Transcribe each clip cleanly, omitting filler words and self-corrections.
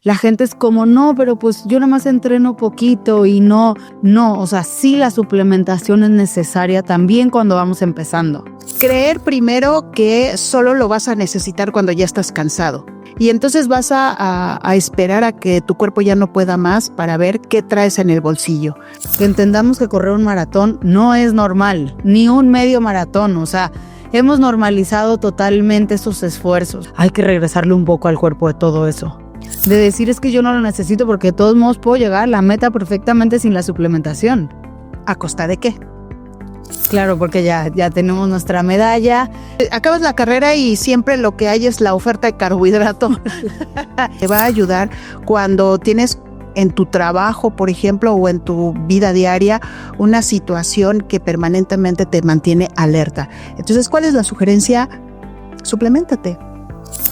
la gente es como, no, pero pues yo nada más entreno poquito y no, o sea, sí la suplementación es necesaria también cuando vamos empezando. Creer primero que solo lo vas a necesitar cuando ya estás cansado. Y entonces vas a esperar a que tu cuerpo ya no pueda más para ver qué traes en el bolsillo. Que entendamos que correr un maratón no es normal, ni un medio maratón, o sea, hemos normalizado totalmente esos esfuerzos. Hay que regresarle un poco al cuerpo de todo eso. De decir es que yo no lo necesito porque de todos modos puedo llegar a la meta perfectamente sin la suplementación. ¿A costa de qué? Claro, porque ya tenemos nuestra medalla. Acabas la carrera y siempre lo que hay es la oferta de carbohidrato. Te va a ayudar cuando tienes en tu trabajo, por ejemplo, o en tu vida diaria, una situación que permanentemente te mantiene alerta. Entonces, ¿cuál es la sugerencia? Supleméntate.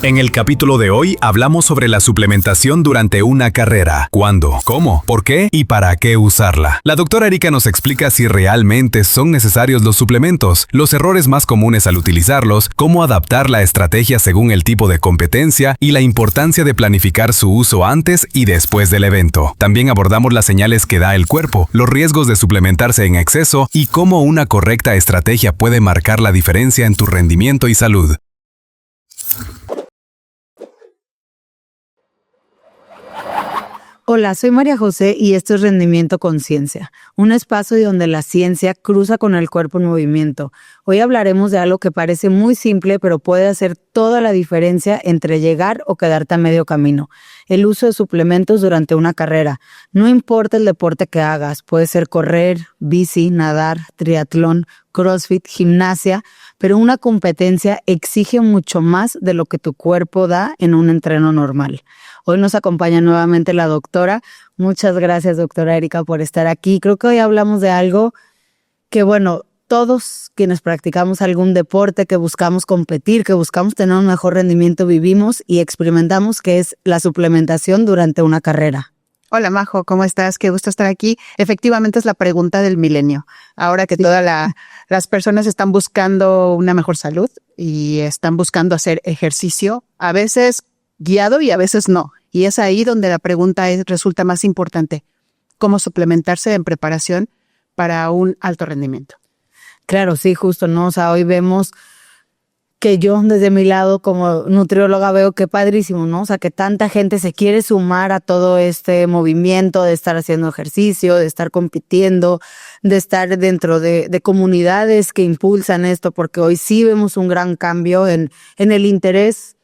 En el capítulo de hoy hablamos sobre la suplementación durante una carrera. ¿Cuándo? ¿Cómo? ¿Por qué? ¿Y para qué usarla? La doctora Erika nos explica si realmente son necesarios los suplementos, los errores más comunes al utilizarlos, cómo adaptar la estrategia según el tipo de competencia y la importancia de planificar su uso antes y después del evento. También abordamos las señales que da el cuerpo, los riesgos de suplementarse en exceso y cómo una correcta estrategia puede marcar la diferencia en tu rendimiento y salud. Hola, soy María José y esto es Rendimiento Conciencia, un espacio donde la ciencia cruza con el cuerpo en movimiento. Hoy hablaremos de algo que parece muy simple, pero puede hacer toda la diferencia entre llegar o quedarte a medio camino. El uso de suplementos durante una carrera. No importa el deporte que hagas, puede ser correr, bici, nadar, triatlón, CrossFit, gimnasia, pero una competencia exige mucho más de lo que tu cuerpo da en un entreno normal. Hoy nos acompaña nuevamente la doctora. Muchas gracias, doctora Erika, por estar aquí. Creo que hoy hablamos de algo que, bueno, todos quienes practicamos algún deporte, que buscamos competir, que buscamos tener un mejor rendimiento, vivimos y experimentamos, que es la suplementación durante una carrera. Hola Majo, ¿cómo estás? Qué gusto estar aquí. Efectivamente es la pregunta del milenio. Ahora que todas las personas están buscando una mejor salud y están buscando hacer ejercicio, a veces guiado y a veces no. Y es ahí donde la pregunta resulta más importante. ¿Cómo suplementarse en preparación para un alto rendimiento? Claro, sí, justo, ¿no? O sea, hoy vemos que yo desde mi lado como nutrióloga veo que padrísimo, ¿no? O sea, que tanta gente se quiere sumar a todo este movimiento de estar haciendo ejercicio, de estar compitiendo, de estar dentro de comunidades que impulsan esto, porque hoy sí vemos un gran cambio en el interés,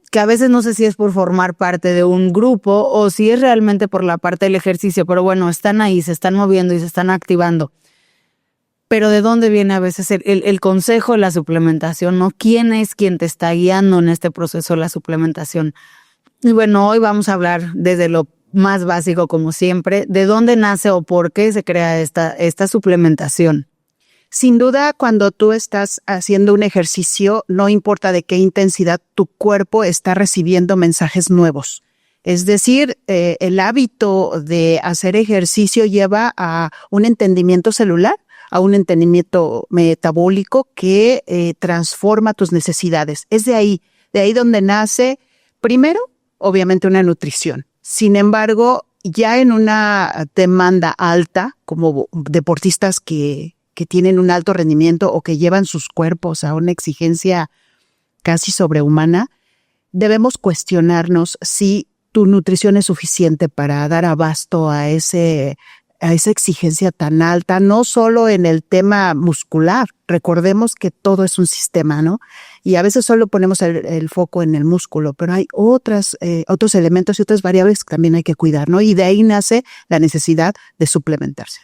que a veces no sé si es por formar parte de un grupo o si es realmente por la parte del ejercicio, pero bueno, están ahí, se están moviendo y se están activando. Pero ¿de dónde viene a veces el consejo de la suplementación, no? ¿Quién es quien te está guiando en este proceso de la suplementación? Y bueno, hoy vamos a hablar desde lo más básico, como siempre, de dónde nace o por qué se crea esta suplementación. Sin duda, cuando tú estás haciendo un ejercicio, no importa de qué intensidad, tu cuerpo está recibiendo mensajes nuevos. Es decir, el hábito de hacer ejercicio lleva a un entendimiento celular, a un entendimiento metabólico que transforma tus necesidades. Es de ahí donde nace, primero, obviamente una nutrición. Sin embargo, ya en una demanda alta, como deportistas que tienen un alto rendimiento o que llevan sus cuerpos a una exigencia casi sobrehumana, debemos cuestionarnos si tu nutrición es suficiente para dar abasto a esa exigencia tan alta, no solo en el tema muscular. Recordemos que todo es un sistema, ¿no? Y a veces solo ponemos el foco en el músculo, pero hay otros elementos y otras variables que también hay que cuidar, ¿no? Y de ahí nace la necesidad de suplementarse.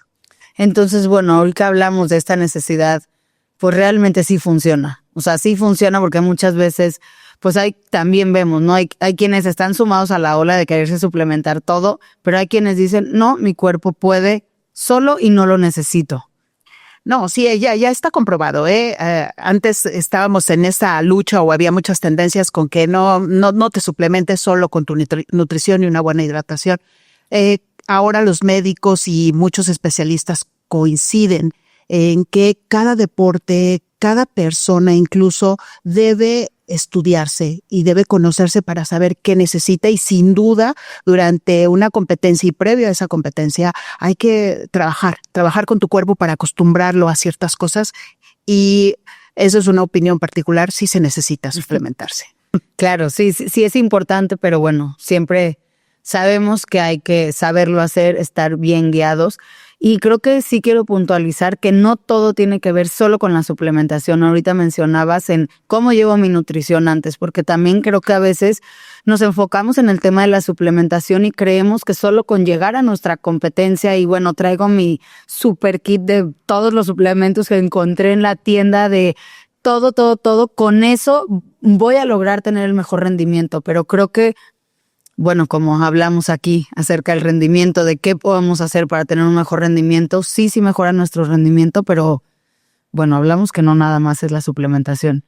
Entonces, bueno, hoy que hablamos de esta necesidad, pues realmente sí funciona. O sea, sí funciona porque muchas veces, pues también vemos, ¿no? Hay quienes están sumados a la ola de quererse suplementar todo, pero hay quienes dicen, no, mi cuerpo puede solo y no lo necesito. No, sí, ya está comprobado, ¿eh? Antes estábamos en esa lucha o había muchas tendencias con que no te suplementes solo con tu nutrición y una buena hidratación. Ahora los médicos y muchos especialistas coinciden en que cada deporte, cada persona incluso debe estudiarse y debe conocerse para saber qué necesita, y sin duda durante una competencia y previo a esa competencia hay que trabajar con tu cuerpo para acostumbrarlo a ciertas cosas, y eso es una opinión particular, sí se necesita suplementarse. Claro, sí es importante, pero bueno, siempre sabemos que hay que saberlo hacer, estar bien guiados. Y creo que sí quiero puntualizar que no todo tiene que ver solo con la suplementación. Ahorita mencionabas en cómo llevo mi nutrición antes, porque también creo que a veces nos enfocamos en el tema de la suplementación y creemos que solo con llegar a nuestra competencia y bueno, traigo mi super kit de todos los suplementos que encontré en la tienda de todo, con eso voy a lograr tener el mejor rendimiento. Pero creo que bueno, como hablamos aquí acerca del rendimiento, de qué podemos hacer para tener un mejor rendimiento, sí mejora nuestro rendimiento, pero bueno, hablamos que no nada más es la suplementación.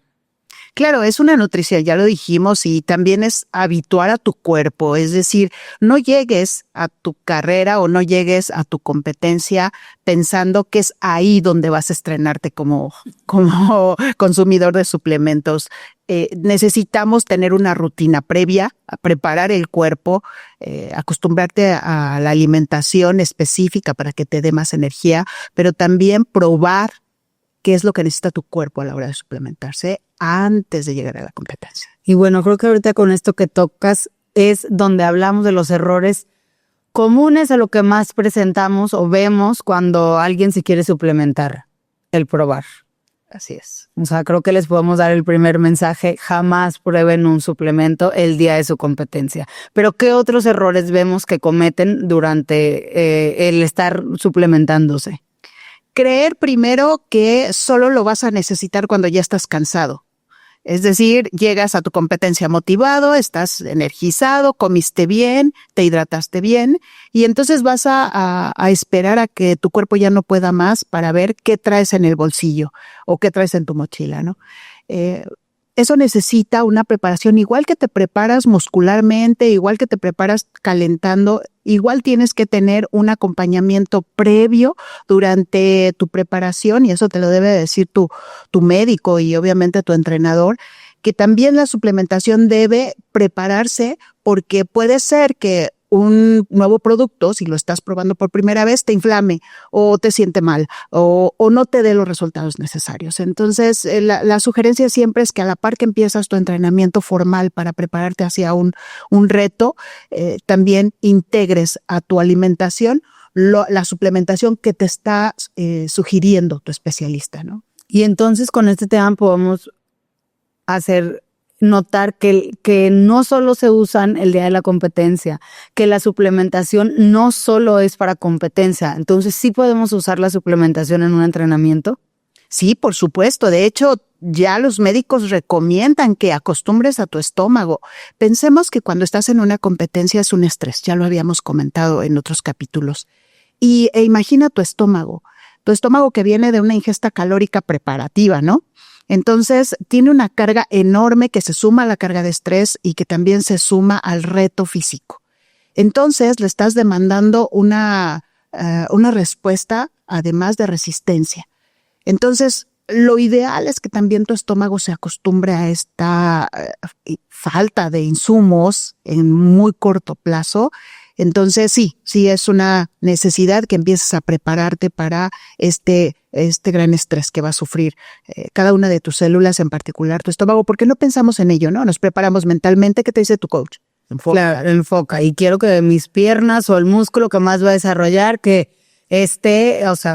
Claro, es una nutrición, ya lo dijimos, y también es habituar a tu cuerpo, es decir, no llegues a tu carrera o no llegues a tu competencia pensando que es ahí donde vas a estrenarte como consumidor de suplementos. Necesitamos tener una rutina previa, a preparar el cuerpo, acostumbrarte a la alimentación específica para que te dé más energía, pero también probar qué es lo que necesita tu cuerpo a la hora de suplementarse antes de llegar a la competencia. Y bueno, creo que ahorita con esto que tocas es donde hablamos de los errores comunes a lo que más presentamos o vemos cuando alguien se quiere suplementar, el probar. Así es. O sea, creo que les podemos dar el primer mensaje: jamás prueben un suplemento el día de su competencia. Pero ¿qué otros errores vemos que cometen durante el estar suplementándose? Creer primero que solo lo vas a necesitar cuando ya estás cansado. Es decir, llegas a tu competencia motivado, estás energizado, comiste bien, te hidrataste bien, y entonces vas a esperar a que tu cuerpo ya no pueda más para ver qué traes en el bolsillo o qué traes en tu mochila, ¿no? Eso necesita una preparación, igual que te preparas muscularmente, igual que te preparas calentando, igual tienes que tener un acompañamiento previo durante tu preparación, y eso te lo debe decir tu médico y obviamente tu entrenador, que también la suplementación debe prepararse, porque puede ser que un nuevo producto, si lo estás probando por primera vez, te inflame o te siente mal o no te dé los resultados necesarios. Entonces, la sugerencia siempre es que a la par que empiezas tu entrenamiento formal para prepararte hacia un reto, también integres a tu alimentación la suplementación que te está sugiriendo tu especialista, ¿no? Y entonces con este tema podemos hacer notar que no solo se usan el día de la competencia, que la suplementación no solo es para competencia. Entonces, ¿sí podemos usar la suplementación en un entrenamiento? Sí, por supuesto. De hecho, ya los médicos recomiendan que acostumbres a tu estómago. Pensemos que cuando estás en una competencia es un estrés, ya lo habíamos comentado en otros capítulos. E imagina tu estómago que viene de una ingesta calórica preparativa, ¿no? Entonces, tiene una carga enorme que se suma a la carga de estrés y que también se suma al reto físico. Entonces, le estás demandando una respuesta, además de resistencia. Entonces, lo ideal es que también tu estómago se acostumbre a esta falta de insumos en muy corto plazo. Entonces, sí es una necesidad que empieces a prepararte para este gran estrés que va a sufrir cada una de tus células, en particular tu estómago, porque no pensamos en ello, ¿no? Nos preparamos mentalmente. ¿Qué te dice tu coach? Enfoca. Claro, enfoca. Y quiero que mis piernas o el músculo que más va a desarrollar, que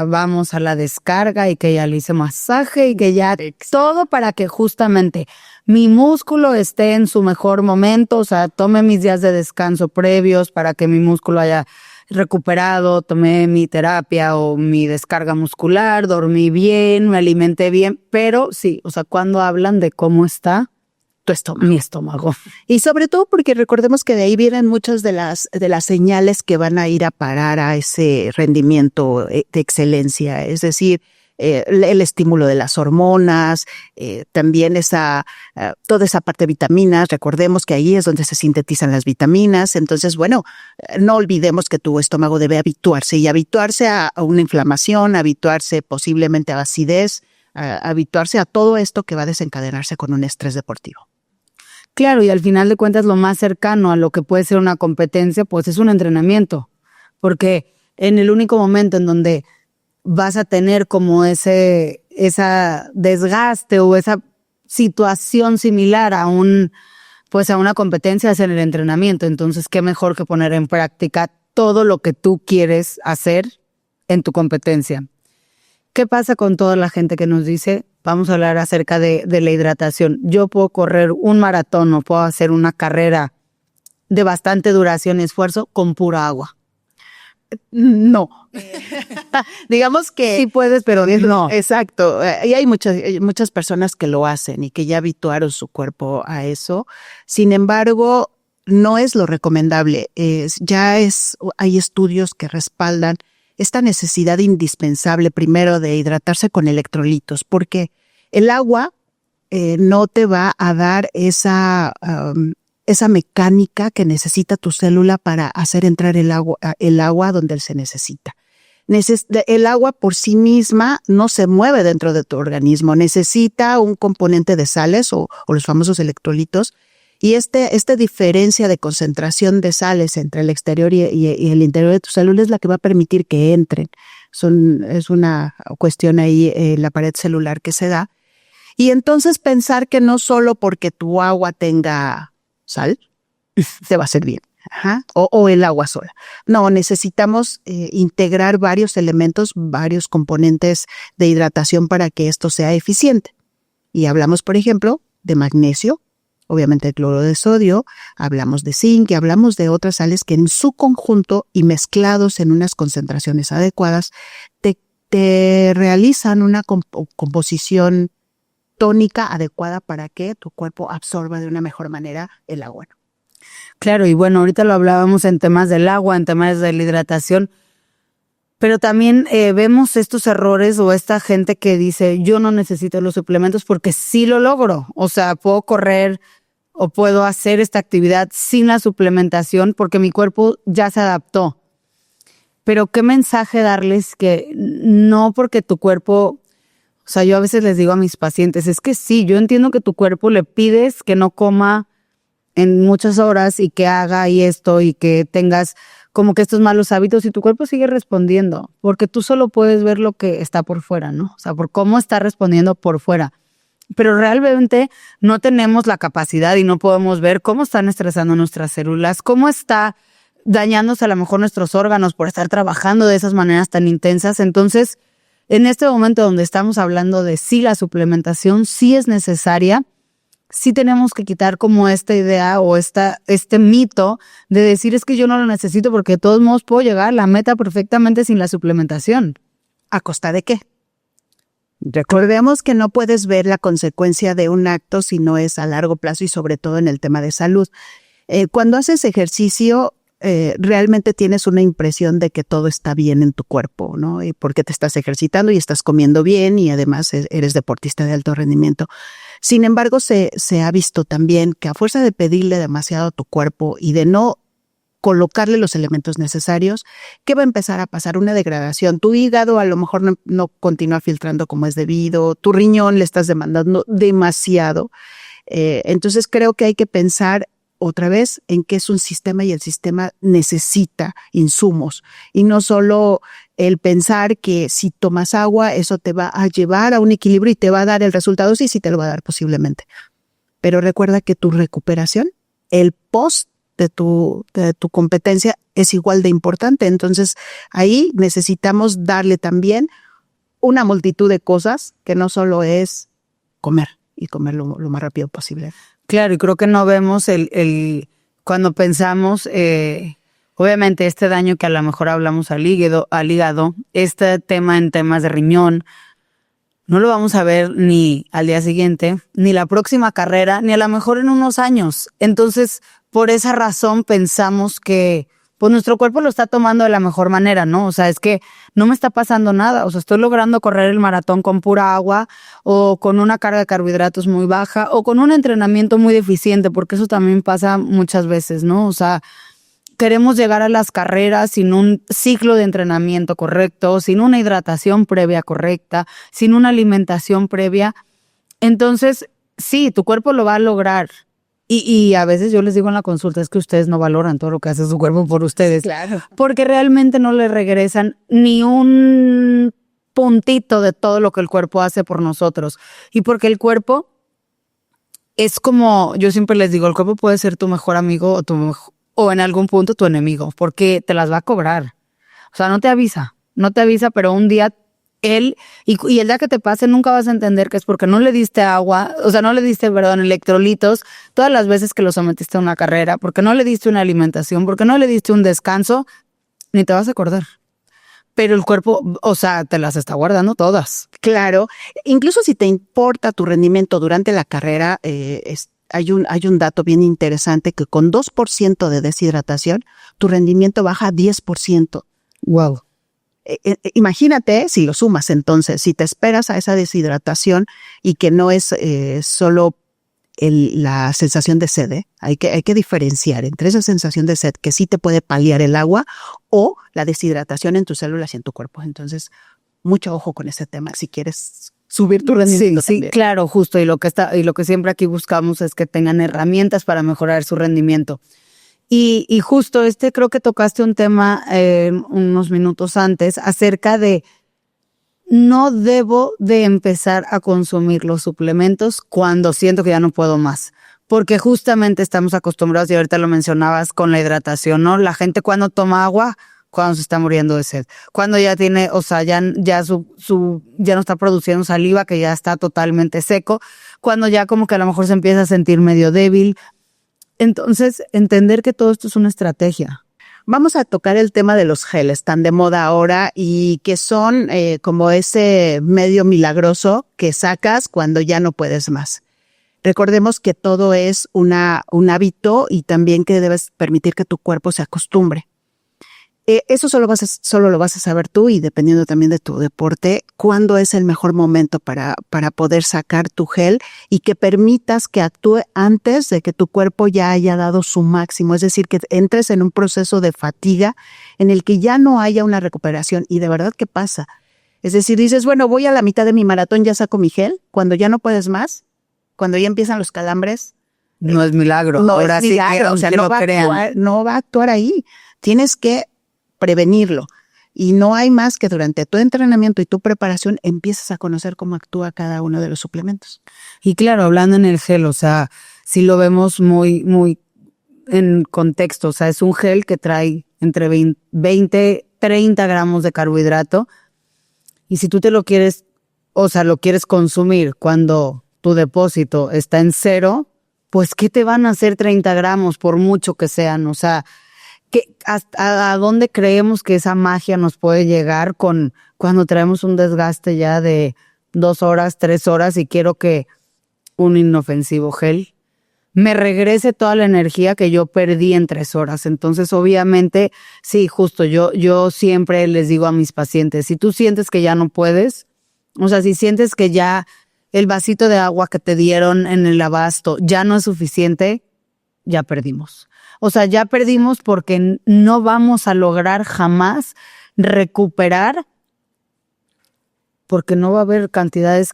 vamos a la descarga y que ya le hice masaje y que ya todo para que justamente mi músculo esté en su mejor momento, o sea, tome mis días de descanso previos para que mi músculo haya recuperado, tomé mi terapia o mi descarga muscular, dormí bien, me alimenté bien, pero sí, o sea, cuando hablan de cómo está tu estómago. Mi estómago. Y sobre todo porque recordemos que de ahí vienen muchas de las señales que van a ir a parar a ese rendimiento de excelencia, es decir, el estímulo de las hormonas, también toda esa parte de vitaminas. Recordemos que ahí es donde se sintetizan las vitaminas. Entonces, bueno, no olvidemos que tu estómago debe habituarse a una inflamación, habituarse posiblemente a acidez, habituarse a todo esto que va a desencadenarse con un estrés deportivo. Claro, y al final de cuentas lo más cercano a lo que puede ser una competencia, pues es un entrenamiento, porque en el único momento en donde vas a tener como esa desgaste o esa situación similar a una competencia es en el entrenamiento. Entonces, qué mejor que poner en práctica todo lo que tú quieres hacer en tu competencia. ¿Qué pasa con toda la gente que nos dice? Vamos a hablar acerca de la hidratación. Yo puedo correr un maratón o puedo hacer una carrera de bastante duración y esfuerzo con pura agua. No. Digamos que... Sí puedes, pero no. Exacto. Y hay muchas personas que lo hacen y que ya habituaron su cuerpo a eso. Sin embargo, no es lo recomendable. Hay estudios que respaldan esta necesidad indispensable primero de hidratarse con electrolitos, porque el agua no te va a dar esa mecánica que necesita tu célula para hacer entrar el agua donde se necesita. El agua por sí misma no se mueve dentro de tu organismo, necesita un componente de sales o los famosos electrolitos. Y esta diferencia de concentración de sales entre el exterior y el interior de tu célula es la que va a permitir que entren. Es una cuestión ahí en la pared celular que se da. Y entonces pensar que no solo porque tu agua tenga sal, te va a hacer bien. O el agua sola. No, necesitamos integrar varios elementos, varios componentes de hidratación para que esto sea eficiente. Y hablamos, por ejemplo, de magnesio, obviamente el cloro de sodio, hablamos de zinc y hablamos de otras sales que en su conjunto y mezclados en unas concentraciones adecuadas te realizan una composición tónica adecuada para que tu cuerpo absorba de una mejor manera el agua. Claro, y bueno, ahorita lo hablábamos en temas del agua, en temas de la hidratación, pero también vemos estos errores o esta gente que dice, yo no necesito los suplementos porque sí lo logro. O sea, puedo correr o puedo hacer esta actividad sin la suplementación porque mi cuerpo ya se adaptó. Pero ¿qué mensaje darles? Que no porque tu cuerpo, o sea, yo a veces les digo a mis pacientes, es que sí, yo entiendo que tu cuerpo le pides que no coma en muchas horas y que haga y esto y que tengas como que estos malos hábitos y tu cuerpo sigue respondiendo, porque tú solo puedes ver lo que está por fuera, ¿no? O sea, por cómo está respondiendo por fuera. Pero realmente no tenemos la capacidad y no podemos ver cómo están estresando nuestras células, cómo está dañándose a lo mejor nuestros órganos por estar trabajando de esas maneras tan intensas. Entonces, en este momento donde estamos hablando de si la suplementación sí es necesaria, sí tenemos que quitar como esta idea o este mito de decir es que yo no lo necesito porque de todos modos puedo llegar a la meta perfectamente sin la suplementación. ¿A costa de qué? Recordemos que no puedes ver la consecuencia de un acto si no es a largo plazo y sobre todo en el tema de salud. Cuando haces ejercicio, realmente tienes una impresión de que todo está bien en tu cuerpo, ¿no? Y porque te estás ejercitando y estás comiendo bien y además eres deportista de alto rendimiento. Sin embargo, se ha visto también que a fuerza de pedirle demasiado a tu cuerpo y de no colocarle los elementos necesarios, ¿qué va a empezar a pasar? Una degradación. Tu hígado a lo mejor no continúa filtrando como es debido, tu riñón le estás demandando demasiado. Entonces creo que hay que pensar otra vez en que es un sistema y el sistema necesita insumos y no solo el pensar que si tomas agua eso te va a llevar a un equilibrio y te va a dar el resultado, sí te lo va a dar posiblemente, pero recuerda que tu recuperación, el post de tu competencia es igual de importante. Entonces ahí necesitamos darle también una multitud de cosas que no solo es comer y comer lo más rápido posible. Claro, y creo que no vemos cuando pensamos, obviamente este daño que a lo mejor hablamos al hígado, este tema en temas de riñón, no lo vamos a ver ni al día siguiente, ni la próxima carrera, ni a lo mejor en unos años. Entonces, por esa razón pensamos que pues nuestro cuerpo lo está tomando de la mejor manera, ¿no? O sea, es que no me está pasando nada. O sea, estoy logrando correr el maratón con pura agua o con una carga de carbohidratos muy baja o con un entrenamiento muy deficiente, porque eso también pasa muchas veces, ¿no? O sea, queremos llegar a las carreras sin un ciclo de entrenamiento correcto, sin una hidratación previa correcta, sin una alimentación previa. Entonces, sí, tu cuerpo lo va a lograr. Y a veces yo les digo en la consulta, es que ustedes no valoran todo lo que hace su cuerpo por ustedes. Claro. Porque realmente no le regresan ni un puntito de todo lo que el cuerpo hace por nosotros. Y porque el cuerpo es como, yo siempre les digo, el cuerpo puede ser tu mejor amigo o en algún punto tu enemigo, porque te las va a cobrar. O sea, no te avisa, pero un día él, y el día que te pase nunca vas a entender que es porque no le diste agua, o sea, no le diste, electrolitos todas las veces que lo sometiste a una carrera, porque no le diste una alimentación, porque no le diste un descanso, ni te vas a acordar. Pero el cuerpo, o sea, te las está guardando todas. Claro, incluso si te importa tu rendimiento durante la carrera, hay un dato bien interesante que con 2% de deshidratación, tu rendimiento baja a 10%. Wow. Imagínate si lo sumas entonces, si te esperas a esa deshidratación y que no es solo la sensación de sed, hay que diferenciar entre esa sensación de sed que sí te puede paliar el agua o la deshidratación en tus células y en tu cuerpo. Entonces, mucho ojo con ese tema si quieres subir tu rendimiento. Sí, claro, justo. Y lo que siempre aquí buscamos es que tengan herramientas para mejorar su rendimiento. Y justo creo que tocaste un tema unos minutos antes acerca de no debo de empezar a consumir los suplementos cuando siento que ya no puedo más. Porque justamente estamos acostumbrados, y ahorita lo mencionabas con la hidratación, ¿no? La gente cuando toma agua, cuando se está muriendo de sed. Cuando ya tiene, o sea, ya no está produciendo saliva, que ya está totalmente seco. Cuando ya como que a lo mejor se empieza a sentir medio débil. Entonces, entender que todo esto es una estrategia. Vamos a tocar el tema de los geles, tan de moda ahora y que son como ese medio milagroso que sacas cuando ya no puedes más. Recordemos que todo es un hábito y también que debes permitir que tu cuerpo se acostumbre. Eso solo lo vas a saber tú y dependiendo también de tu deporte, cuándo es el mejor momento para poder sacar tu gel y que permitas que actúe antes de que tu cuerpo ya haya dado su máximo. Es decir, que entres en un proceso de fatiga en el que ya no haya una recuperación. Y de verdad, ¿qué pasa? Es decir, dices, bueno, voy a la mitad de mi maratón, ya saco mi gel. Cuando ya no puedes más, cuando ya empiezan los calambres. No es milagro. No ahora es milagro. Sí, o sea, no va a actuar ahí. Tienes que prevenirlo. Y no hay más que durante tu entrenamiento y tu preparación empieces a conocer cómo actúa cada uno de los suplementos. Y claro, hablando en el gel, o sea, si lo vemos muy, muy en contexto, o sea, es un gel que trae entre 20, 30 gramos de carbohidrato. Y si tú te lo quieres, o sea, lo quieres consumir cuando tu depósito está en 0, pues ¿qué te van a hacer 30 gramos por mucho que sean? O sea, ¿a dónde creemos que esa magia nos puede llegar cuando traemos un desgaste ya de 2 horas, 3 horas y quiero que un inofensivo gel me regrese toda la energía que yo perdí en 3 horas? Entonces, obviamente, sí, justo yo siempre les digo a mis pacientes, si tú sientes que ya no puedes, o sea, si sientes que ya el vasito de agua que te dieron en el abasto ya no es suficiente, ya perdimos. O sea, ya perdimos porque no vamos a lograr jamás recuperar, porque no va a haber cantidades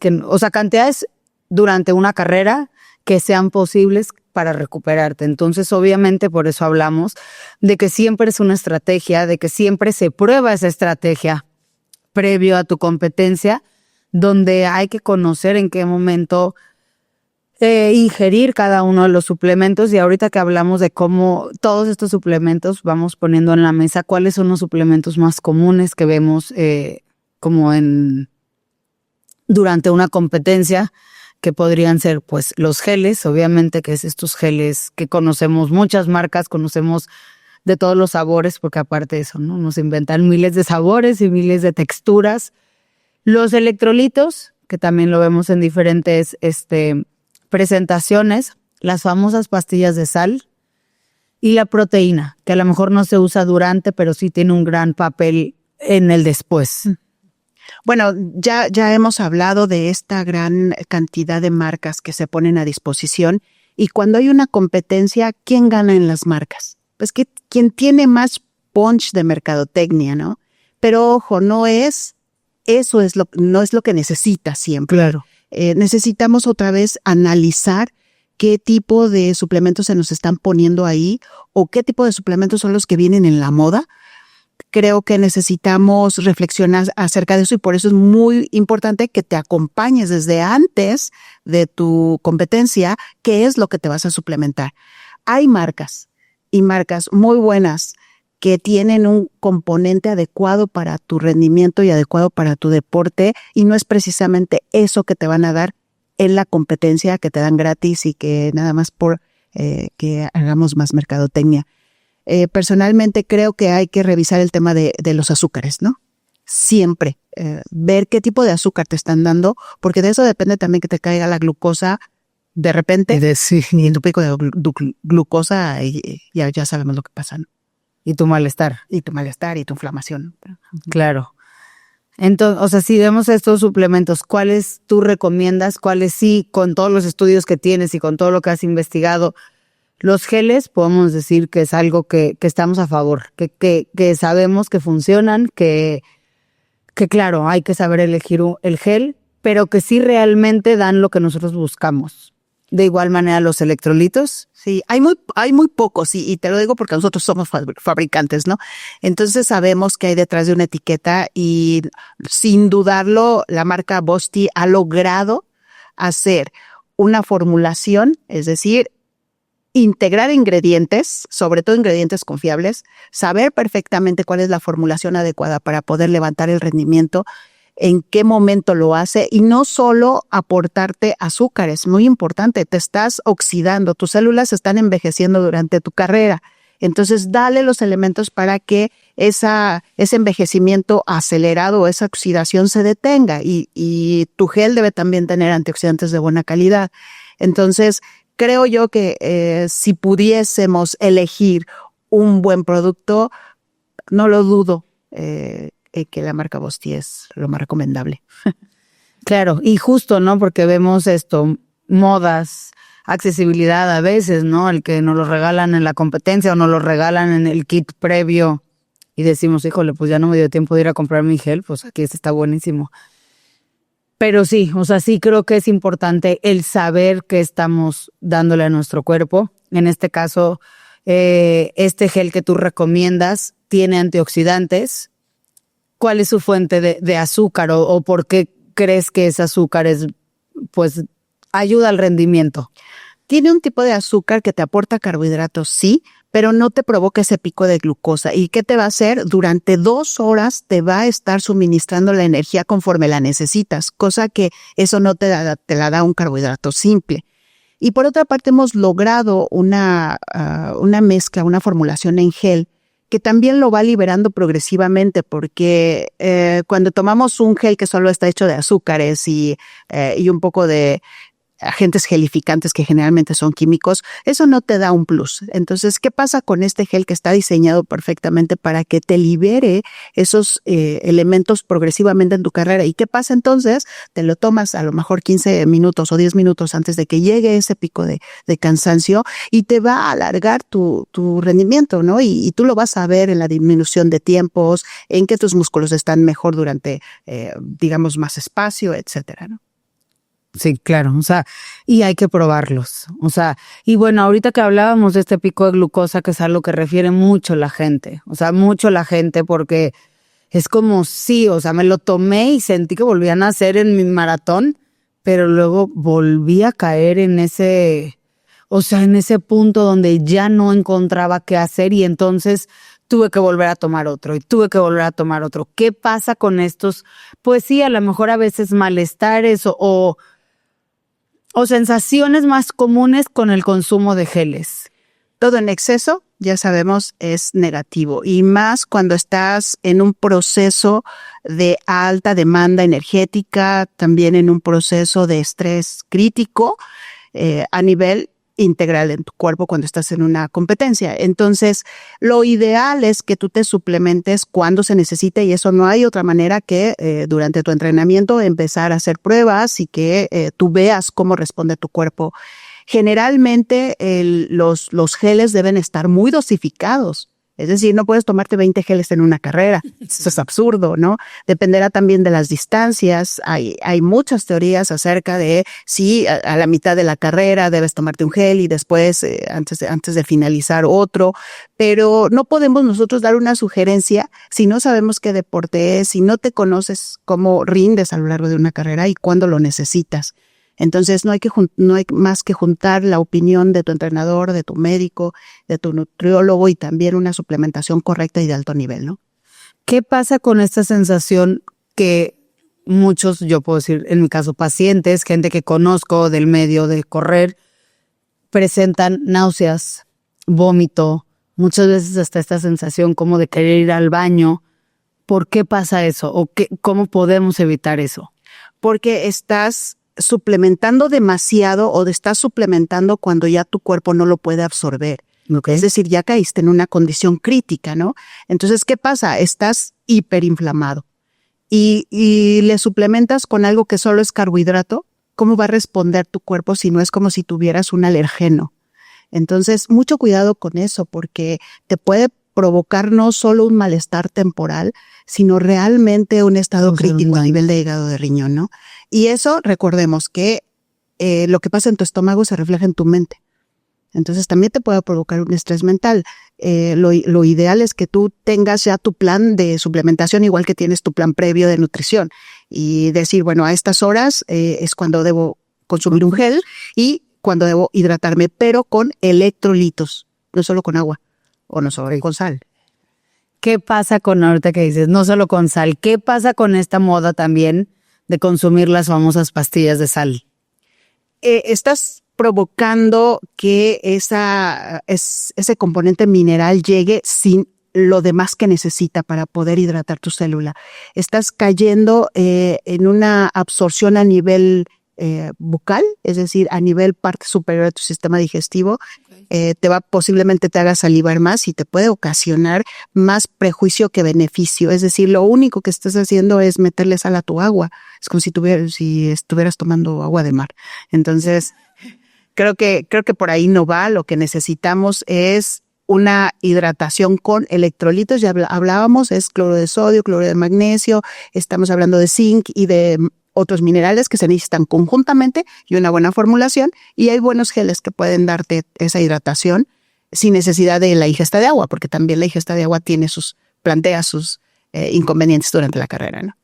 durante una carrera que sean posibles para recuperarte. Entonces, obviamente, por eso hablamos de que siempre es una estrategia, de que siempre se prueba esa estrategia previo a tu competencia, donde hay que conocer en qué momento ingerir cada uno de los suplementos. Y ahorita que hablamos de cómo todos estos suplementos vamos poniendo en la mesa, cuáles son los suplementos más comunes que vemos durante una competencia, que podrían ser pues los geles, obviamente, que es estos geles que conocemos muchas marcas, conocemos de todos los sabores, porque aparte de eso, ¿no? Nos inventan miles de sabores y miles de texturas. Los electrolitos, que también lo vemos en diferentes presentaciones, las famosas pastillas de sal, y la proteína, que a lo mejor no se usa durante, pero sí tiene un gran papel en el después. Bueno, ya hemos hablado de esta gran cantidad de marcas que se ponen a disposición, y cuando hay una competencia, ¿quién gana en las marcas? pues quien tiene más punch de mercadotecnia, ¿no? Pero ojo, no es lo que necesitas siempre. Claro. Necesitamos otra vez analizar qué tipo de suplementos se nos están poniendo ahí o qué tipo de suplementos son los que vienen en la moda. Creo que necesitamos reflexionar acerca de eso y por eso es muy importante que te acompañes desde antes de tu competencia, qué es lo que te vas a suplementar. Hay marcas y marcas muy buenas que tienen un componente adecuado para tu rendimiento y adecuado para tu deporte y no es precisamente eso que te van a dar en la competencia que te dan gratis y que nada más por que hagamos más mercadotecnia. Personalmente creo que hay que revisar el tema de los azúcares, ¿no? Siempre ver qué tipo de azúcar te están dando, porque de eso depende también que te caiga la glucosa de repente. Y en tu pico de glucosa ya sabemos lo que pasa, ¿no? Y tu malestar. Y tu malestar y tu inflamación. Claro. Entonces, o sea, si vemos estos suplementos, ¿cuáles tú recomiendas? ¿Cuáles sí, con todos los estudios que tienes y con todo lo que has investigado? Los geles, podemos decir que es algo que estamos a favor, que sabemos que funcionan, que claro, hay que saber elegir el gel, pero que sí realmente dan lo que nosotros buscamos. De igual manera los electrolitos. Sí, hay muy pocos y te lo digo porque nosotros somos fabricantes, ¿no? Entonces sabemos que hay detrás de una etiqueta y sin dudarlo la marca Bosti ha logrado hacer una formulación, es decir, integrar ingredientes, sobre todo ingredientes confiables, saber perfectamente cuál es la formulación adecuada para poder levantar el rendimiento, en qué momento lo hace y no solo aportarte azúcares, muy importante, te estás oxidando, tus células se están envejeciendo durante tu carrera. Entonces, dale los elementos para que ese envejecimiento acelerado, esa oxidación se detenga y tu gel debe también tener antioxidantes de buena calidad. Entonces, creo yo que si pudiésemos elegir un buen producto, no lo dudo, que la marca Bosti es lo más recomendable. Claro, y justo, ¿no? Porque vemos esto, modas, accesibilidad a veces, ¿no? El que nos lo regalan en la competencia o nos lo regalan en el kit previo y decimos, híjole, pues ya no me dio tiempo de ir a comprar mi gel, pues aquí este está buenísimo. Pero sí, o sea, sí creo que es importante el saber qué estamos dándole a nuestro cuerpo. En este caso, este gel que tú recomiendas tiene antioxidantes. ¿Cuál es su fuente de azúcar o por qué crees que ese azúcar pues ayuda al rendimiento? Tiene un tipo de azúcar que te aporta carbohidratos, sí, pero no te provoca ese pico de glucosa. ¿Y qué te va a hacer? Durante 2 horas te va a estar suministrando la energía conforme la necesitas, cosa que eso no te la da un carbohidrato simple. Y por otra parte hemos logrado una mezcla, una formulación en gel que también lo va liberando progresivamente porque cuando tomamos un gel que solo está hecho de azúcares y un poco de agentes gelificantes que generalmente son químicos, eso no te da un plus. Entonces, ¿qué pasa con este gel que está diseñado perfectamente para que te libere esos elementos progresivamente en tu carrera? ¿Y qué pasa entonces? Te lo tomas a lo mejor 15 minutos o 10 minutos antes de que llegue ese pico de cansancio y te va a alargar tu rendimiento, ¿no? Y tú lo vas a ver en la disminución de tiempos, en que tus músculos están mejor durante, digamos, más espacio, etcétera, ¿no? Sí, claro, o sea, y hay que probarlos, o sea, y bueno, ahorita que hablábamos de este pico de glucosa, que es algo que refiere mucho la gente, o sea, mucho la gente, porque es como sí, o sea, me lo tomé y sentí que volví a nacer en mi maratón, pero luego volví a caer en ese punto donde ya no encontraba qué hacer y entonces tuve que volver a tomar otro y tuve que volver a tomar otro. ¿Qué pasa con estos? Pues sí, a lo mejor a veces malestares o sensaciones más comunes con el consumo de geles. Todo en exceso, ya sabemos, es negativo y más cuando estás en un proceso de alta demanda energética, también en un proceso de estrés crítico a nivel integral en tu cuerpo cuando estás en una competencia. Entonces, lo ideal es que tú te suplementes cuando se necesite y eso no hay otra manera que durante tu entrenamiento empezar a hacer pruebas y que tú veas cómo responde tu cuerpo. Generalmente los geles deben estar muy dosificados. Es decir, no puedes tomarte 20 geles en una carrera. Eso es absurdo, ¿no? Dependerá también de las distancias. Hay muchas teorías acerca de si a la mitad de la carrera debes tomarte un gel y después, antes de finalizar otro. Pero no podemos nosotros dar una sugerencia si no sabemos qué deporte es, si no te conoces cómo rindes a lo largo de una carrera y cuándo lo necesitas. Entonces no hay más que juntar la opinión de tu entrenador, de tu médico, de tu nutriólogo y también una suplementación correcta y de alto nivel, ¿no? ¿Qué pasa con esta sensación que muchos, yo puedo decir, en mi caso pacientes, gente que conozco del medio de correr, presentan náuseas, vómito, muchas veces hasta esta sensación como de querer ir al baño? ¿Por qué pasa eso? ¿O cómo podemos evitar eso? Porque estás suplementando demasiado o estás suplementando cuando ya tu cuerpo no lo puede absorber. Okay. Es decir, ya caíste en una condición crítica, ¿no? Entonces, ¿qué pasa? Estás hiperinflamado y le suplementas con algo que solo es carbohidrato. ¿Cómo va a responder tu cuerpo si no es como si tuvieras un alergeno? Entonces, mucho cuidado con eso porque te puede provocar no solo un malestar temporal, sino realmente un estado crítico a nivel de hígado, de riñón, ¿no? Y eso, recordemos que lo que pasa en tu estómago se refleja en tu mente. Entonces también te puede provocar un estrés mental. Lo ideal es que tú tengas ya tu plan de suplementación igual que tienes tu plan previo de nutrición y decir, bueno, a estas horas es cuando debo consumir un gel y cuando debo hidratarme, pero con electrolitos, no solo con agua o no solo con sal. ¿Qué pasa con ahorita que dices, no solo con sal? ¿Qué pasa con esta moda también de consumir las famosas pastillas de sal? Estás provocando que ese componente mineral llegue sin lo demás que necesita para poder hidratar tu célula. Estás cayendo en una absorción a nivel bucal, es decir, a nivel parte superior de tu sistema digestivo. Posiblemente te haga salivar más y te puede ocasionar más prejuicio que beneficio. Es decir, lo único que estás haciendo es meterle sal a tu agua. Es como si estuvieras tomando agua de mar. Entonces, creo que por ahí no va. Lo que necesitamos es una hidratación con electrolitos. Ya hablábamos, es cloro de sodio, cloro de magnesio. Estamos hablando de zinc y de otros minerales que se necesitan conjuntamente y una buena formulación, y hay buenos geles que pueden darte esa hidratación sin necesidad de la ingesta de agua, porque también la ingesta de agua plantea sus inconvenientes durante la carrera, ¿no?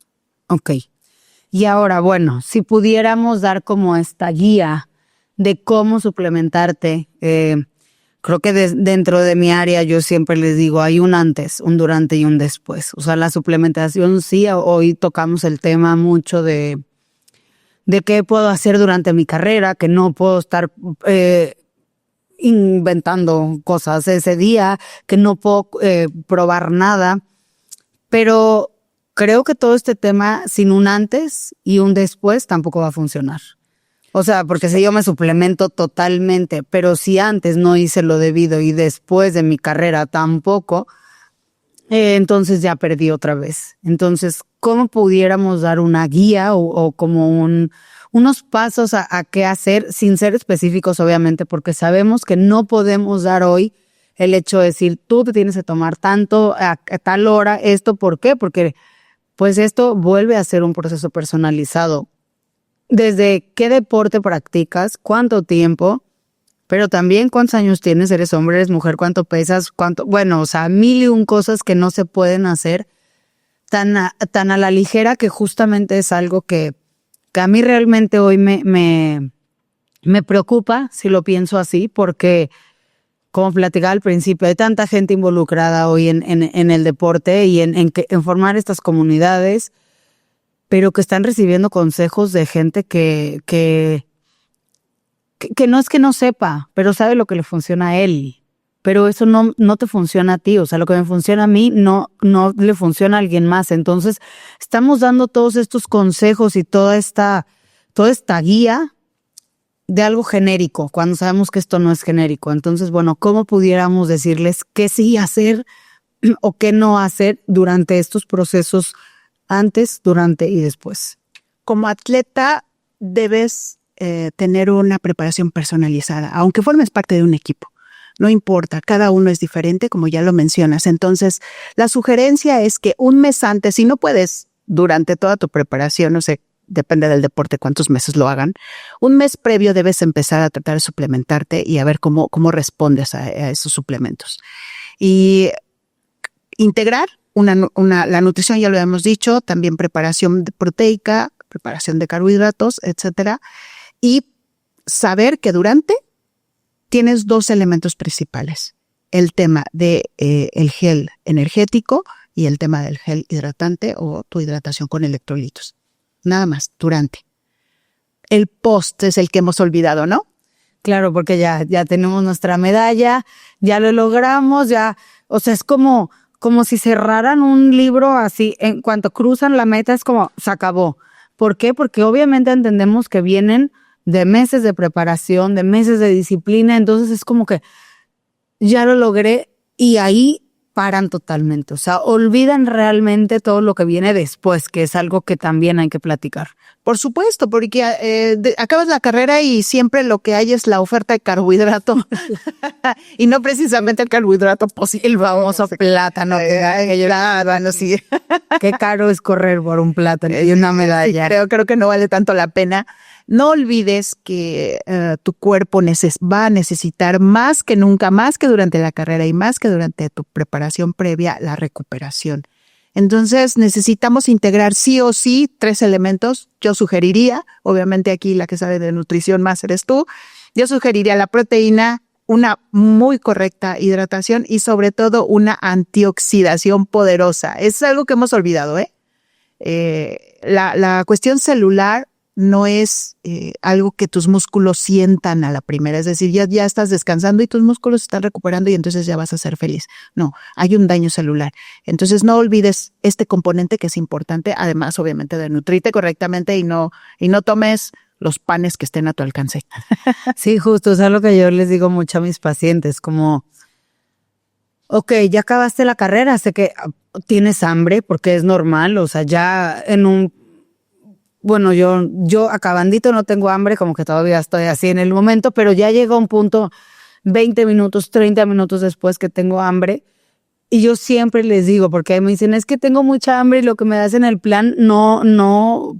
Ok. Y ahora, bueno, si pudiéramos dar como esta guía de cómo suplementarte, creo que dentro de mi área yo siempre les digo, hay un antes, un durante y un después. O sea, la suplementación sí, hoy tocamos el tema mucho de qué puedo hacer durante mi carrera, que no puedo estar inventando cosas ese día, que no puedo probar nada. Pero creo que todo este tema sin un antes y un después tampoco va a funcionar. O sea, porque si yo me suplemento totalmente, pero si antes no hice lo debido y después de mi carrera tampoco, entonces ya perdí otra vez. Entonces, ¿cómo pudiéramos dar una guía o como unos pasos a qué hacer, sin ser específicos, obviamente, porque sabemos que no podemos dar hoy el hecho de decir, tú te tienes que tomar tanto a tal hora, esto, ¿por qué? Porque pues esto vuelve a ser un proceso personalizado. Desde qué deporte practicas, cuánto tiempo, pero también cuántos años tienes, eres hombre, eres mujer, cuánto pesas, bueno, o sea, 1001 cosas que no se pueden hacer tan a la ligera, que justamente es algo que a mí realmente hoy me preocupa, si lo pienso así, porque como platicaba al principio, hay tanta gente involucrada hoy en el deporte y en formar estas comunidades, pero que están recibiendo consejos de gente que no es que no sepa, pero sabe lo que le funciona a él. Pero eso no te funciona a ti. O sea, lo que me funciona a mí no le funciona a alguien más. Entonces, estamos dando todos estos consejos y toda esta guía de algo genérico, cuando sabemos que esto no es genérico. Entonces, bueno, ¿cómo pudiéramos decirles qué sí hacer o qué no hacer durante estos procesos, antes, durante y después? Como atleta debes tener una preparación personalizada, aunque formes parte de un equipo. No importa, cada uno es diferente, como ya lo mencionas. Entonces, la sugerencia es que un mes antes, si no puedes durante toda tu preparación, no sé, depende del deporte cuántos meses lo hagan, un mes previo debes empezar a tratar de suplementarte y a ver cómo respondes a esos suplementos. Y integrar la nutrición, ya lo hemos dicho, también preparación proteica, preparación de carbohidratos, etcétera. Y saber que durante tienes dos elementos principales. El tema de el gel energético y el tema del gel hidratante o tu hidratación con electrolitos. Nada más, durante. El post es el que hemos olvidado, ¿no? Claro, porque ya tenemos nuestra medalla, ya lo logramos, ya, o sea, es como si cerraran un libro así, en cuanto cruzan la meta es como, se acabó. ¿Por qué? Porque obviamente entendemos que vienen de meses de preparación, de meses de disciplina, entonces es como que ya lo logré y ahí paran totalmente, o sea, olvidan realmente todo lo que viene después, que es algo que también hay que platicar. Por supuesto, porque acabas la carrera y siempre lo que hay es la oferta de carbohidrato y no precisamente el carbohidrato posible. El famoso plátano. Plátano, sí. Qué caro es correr por un plátano y una medalla. Sí, creo que no vale tanto la pena. No olvides que tu cuerpo va a necesitar más que nunca, más que durante la carrera y más que durante tu preparación previa, la recuperación. Entonces necesitamos integrar sí o sí 3 elementos. Yo sugeriría, obviamente aquí la que sabe de nutrición más eres tú, yo sugeriría la proteína, una muy correcta hidratación y sobre todo una antioxidación poderosa. Es algo que hemos olvidado, La cuestión celular no es algo que tus músculos sientan a la primera, es decir, ya estás descansando y tus músculos están recuperando y entonces ya vas a ser feliz. No, hay un daño celular. Entonces no olvides este componente que es importante, además obviamente de nutrirte correctamente y no tomes los panes que estén a tu alcance. Sí, justo, es algo que yo les digo mucho a mis pacientes, como, ok, ya acabaste la carrera, sé que tienes hambre porque es normal, o sea, ya bueno, yo acabandito no tengo hambre, como que todavía estoy así en el momento, pero ya llega un punto 20 minutos, 30 minutos después que tengo hambre y yo siempre les digo, porque me dicen, es que tengo mucha hambre y lo que me das en el plan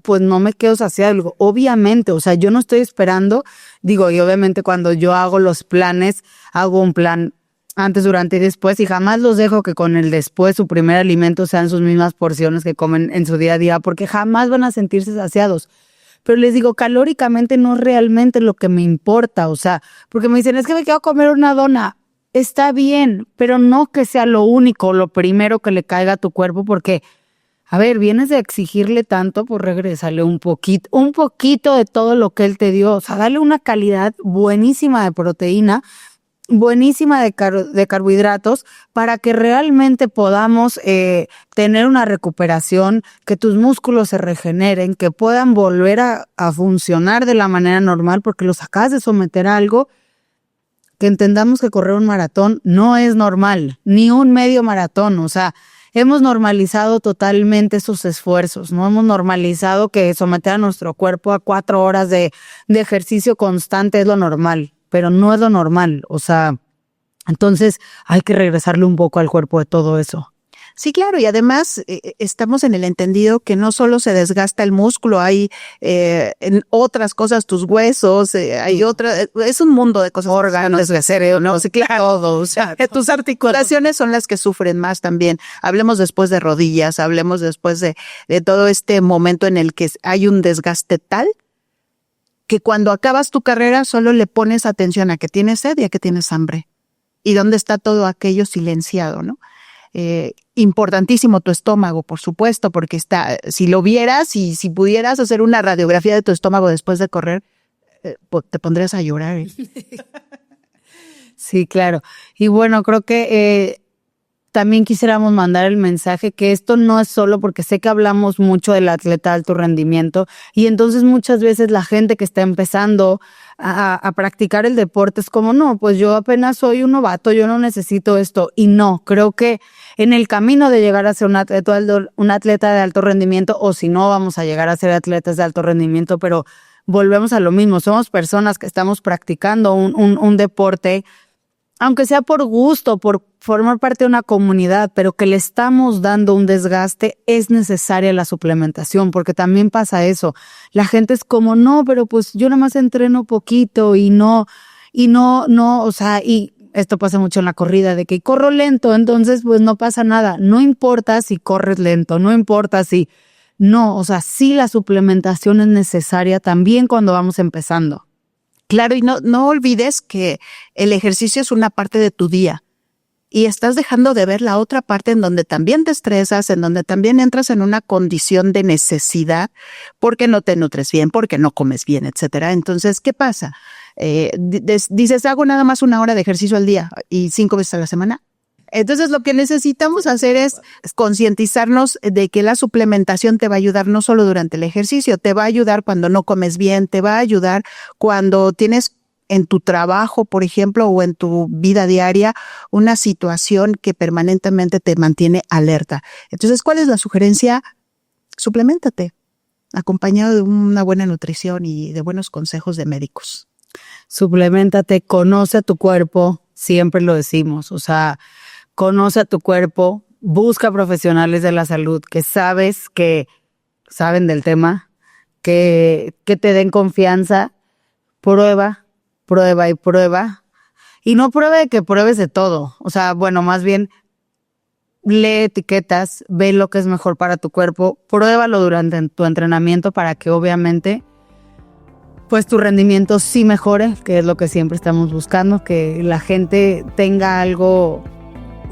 pues no me quedo saciado. Obviamente, o sea, yo no estoy esperando, digo, y obviamente cuando yo hago los planes, hago un plan antes, durante y después, y jamás los dejo que con el después su primer alimento sean sus mismas porciones que comen en su día a día, porque jamás van a sentirse saciados. Pero les digo, calóricamente no es realmente lo que me importa, o sea, porque me dicen, es que me quiero comer una dona. Está bien, pero no que sea lo único, lo primero que le caiga a tu cuerpo, porque, a ver, vienes de exigirle tanto, pues regrésale un poquito de todo lo que él te dio, o sea, dale una calidad buenísima de proteína, buenísima de carbohidratos para que realmente podamos tener una recuperación, que tus músculos se regeneren, que puedan volver a funcionar de la manera normal porque los acabas de someter a algo que entendamos que correr un maratón no es normal, ni un medio maratón, o sea, hemos normalizado totalmente esos esfuerzos, no hemos normalizado que someter a nuestro cuerpo a 4 horas de ejercicio constante es lo normal. Pero no es lo normal, o sea, entonces hay que regresarle un poco al cuerpo de todo eso. Sí, claro, y además estamos en el entendido que no solo se desgasta el músculo, hay en otras cosas tus huesos, hay es un mundo de cosas. Órganos, cerebro, no, sí, claro, todo, o sea, tus articulaciones son las que sufren más también. Hablemos después de rodillas, hablemos después de todo este momento en el que hay un desgaste tal que cuando acabas tu carrera solo le pones atención a que tienes sed y a que tienes hambre. ¿Y dónde está todo aquello silenciado, no? Importantísimo tu estómago, por supuesto, porque si lo vieras y si pudieras hacer una radiografía de tu estómago después de correr, te pondrías a llorar. Sí, claro. Y bueno, creo que también quisiéramos mandar el mensaje que esto no es solo porque sé que hablamos mucho del atleta de alto rendimiento y entonces muchas veces la gente que está empezando a practicar el deporte es como, no, pues yo apenas soy un novato, yo no necesito esto. Y no, creo que en el camino de llegar a ser un atleta de alto rendimiento, o si no, vamos a llegar a ser atletas de alto rendimiento, pero volvemos a lo mismo. Somos personas que estamos practicando un deporte, aunque sea por gusto, por formar parte de una comunidad, pero que le estamos dando un desgaste, es necesaria la suplementación, porque también pasa eso. La gente es como, no, pero pues yo nada más entreno poquito y no, o sea, y esto pasa mucho en la corrida, de que corro lento, entonces pues no pasa nada. No importa si corres lento, no importa si... No, o sea, sí la suplementación es necesaria también cuando vamos empezando. Claro, y no olvides que el ejercicio es una parte de tu día y estás dejando de ver la otra parte en donde también te estresas, en donde también entras en una condición de necesidad porque no te nutres bien, porque no comes bien, etcétera. Entonces, ¿qué pasa? Dices, hago nada más 1 hora de ejercicio al día y 5 veces a la semana. Entonces, lo que necesitamos hacer es concientizarnos de que la suplementación te va a ayudar no solo durante el ejercicio, te va a ayudar cuando no comes bien, te va a ayudar cuando tienes en tu trabajo, por ejemplo, o en tu vida diaria, una situación que permanentemente te mantiene alerta. Entonces, ¿cuál es la sugerencia? Supleméntate, acompañado de una buena nutrición y de buenos consejos de médicos. Supleméntate, conoce a tu cuerpo, siempre lo decimos, o sea, conoce a tu cuerpo, busca profesionales de la salud que sabes que saben del tema, que te den confianza, prueba. Y no pruebe que pruebes de todo. O sea, bueno, más bien lee etiquetas, ve lo que es mejor para tu cuerpo, pruébalo durante tu entrenamiento para que obviamente pues tu rendimiento sí mejore, que es lo que siempre estamos buscando, que la gente tenga algo,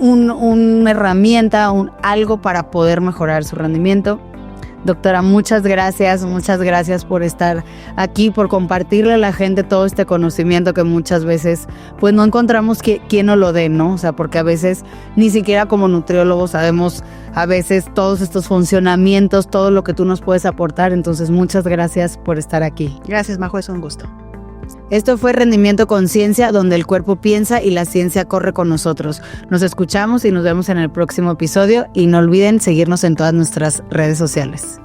una herramienta, algo para poder mejorar su rendimiento. Doctora, muchas gracias por estar aquí, por compartirle a la gente todo este conocimiento que muchas veces pues no encontramos quien nos lo dé, ¿no? O sea, porque a veces ni siquiera como nutriólogos sabemos a veces todos estos funcionamientos, todo lo que tú nos puedes aportar. Entonces, muchas gracias por estar aquí. Gracias, Majo, es un gusto. Esto fue Rendimiento Conciencia, donde el cuerpo piensa y la ciencia corre con nosotros. Nos escuchamos y nos vemos en el próximo episodio y no olviden seguirnos en todas nuestras redes sociales.